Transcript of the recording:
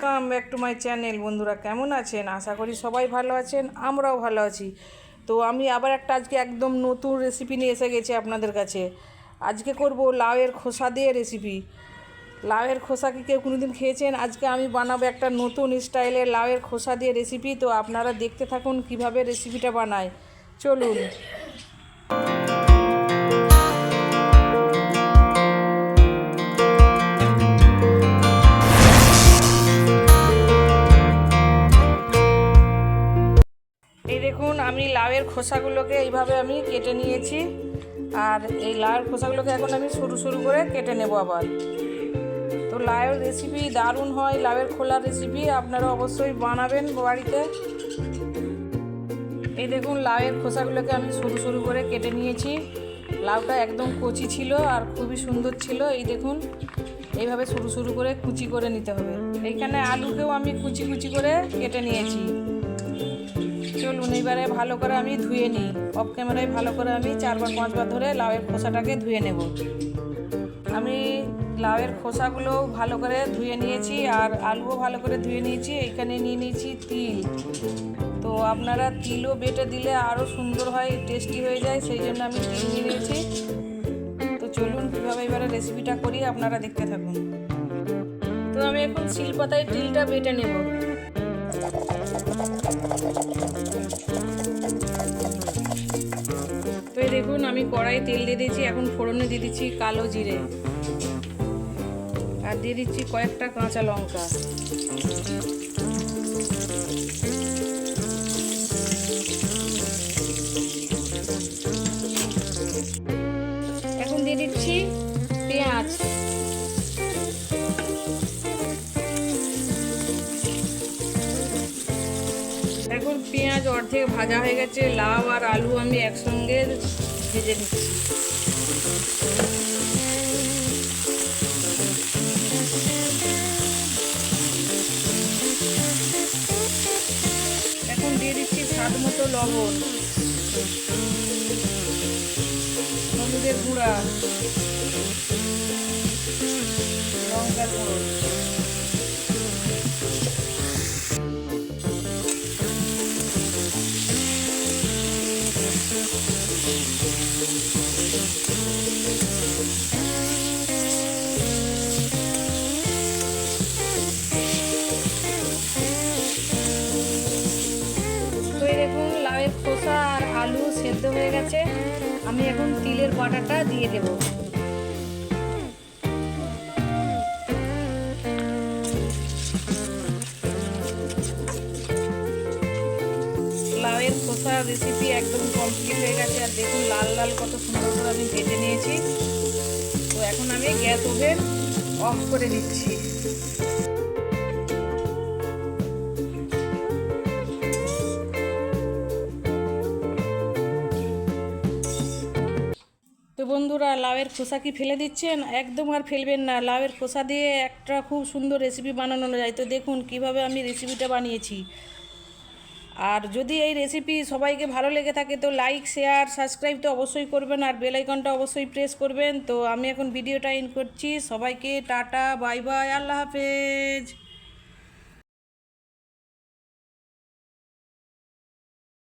Welcome back to my channel. বন্ধুরা কেমন আছেন? আশা করি সবাই ভালো আছেন, আমরাও ভালো আছি। তো আমি আবার একটা আজকে একদম নতুন রেসিপি নিয়ে এসে গেছি আপনাদের কাছে। আজকে করব লাউয়ের খোসা দিয়ে রেসিপি। লাউয়ের খোসা কি কেউ কোনোদিন খেয়েছেন? আজকে আমি বানাবো একটা নতুন স্টাইলের লাউয়ের খোসা দিয়ে রেসিপি। তো আপনারা দেখতে থাকুন কিভাবে রেসিপিটা বানায়। চলুন। এই দেখুন, আমি লাউয়ের খোসাগুলোকে এইভাবে আমি কেটে নিয়েছি। আর এই লাউয়ের খোসাগুলোকে এখন আমি সরু সরু করে কেটে নেব আবার। তো লাউয়ের রেসিপি দারুণ হয়, লাউয়ের খোলার রেসিপি আপনারা অবশ্যই বানাবেন বাড়িতে। এই দেখুন, লাউয়ের খোসাগুলোকে আমি সরু সরু করে কেটে নিয়েছি। লাউটা একদম কচি ছিল আর খুবই সুন্দর ছিল। এই দেখুন, এইভাবে সরু সরু করে কুচি করে নিতে হবে। এইখানে আলুকেও আমি কুচি কুচি করে কেটে নিয়েছি। চলুন এবারে ভালো করে আমি ধুয়ে নিই। অফ ক্যামেরায় ভালো করে আমি 4-5 বার ধরে লাউয়ের খোসাটাকে ধুয়ে নেব। আমি লাউয়ের খোসাগুলো ভালো করে ধুয়ে নিয়েছি আর আলুও ভালো করে ধুয়ে নিয়েছি। এইখানে নিয়ে নিয়েছি তিল। তো আপনারা তিলও বেটে দিলে আরও সুন্দর হয়, টেস্টি হয়ে যায়, সেই জন্য আমি তিল নিয়ে নিয়েছি। তো চলুন কীভাবে এবারে রেসিপিটা করি আপনারা দেখতে থাকুন। তো আমি এখন শিলপাতায় তিলটা বেটে নেব। তো এই দেখুন, আমি কড়াই তেল দিয়ে দিয়েছি। এখন ফোড়নে দিয়ে দিচ্ছি কালো জিরে আর দিয়ে দিচ্ছি কয়েকটা কাঁচা লঙ্কা। এখন দিয়ে দিচ্ছি পেঁয়াজ। এখন পেঁয়াজ অর্ধেক ভাজা হয়ে গেছে। লাউ আর আলু আমি একসঙ্গে ভেজে নিচ্ছি। এখন দিয়ে দিচ্ছি স্বাদ মতো লবণ, হলুদের গুঁড়া, লঙ্কার গুঁড়ো। তো এই দেখুন, লাউয়ের খোসা আর আলু সেদ্ধ হয়ে গেছে। আমি এখন তিলের বাটাটা দিয়ে দেব। লাউয়ের খোসা রেসিপি একদম কমপ্লিট হয়ে গেছে। আর দেখুন লাল লাল কত সুন্দর করে আমি ভেজে নিয়েছি। তো এখন আমি গ্যাস ওভেন অফ করে দিচ্ছি। তো বন্ধুরা, লাউয়ের খোসা কি ফেলে দিচ্ছেন? একদম আর ফেলবেন না। লাউয়ের খোসা দিয়ে একটা খুব সুন্দর রেসিপি বানানো যায়। তো দেখুন কিভাবে আমি রেসিপিটা বানিয়েছি। আর যদি এই রেসিপি সবাইকে ভালো লেগে থাকে তো লাইক, শেয়ার, সাবস্ক্রাইব তো অবশ্যই করবেন আর বেল আইকনটা অবশ্যই প্রেস করবেন। তো আমি এখন ভিডিওটা এন্ড করছি। সবাইকে টাটা, বাই বাই, আল্লাহ হাফেজ।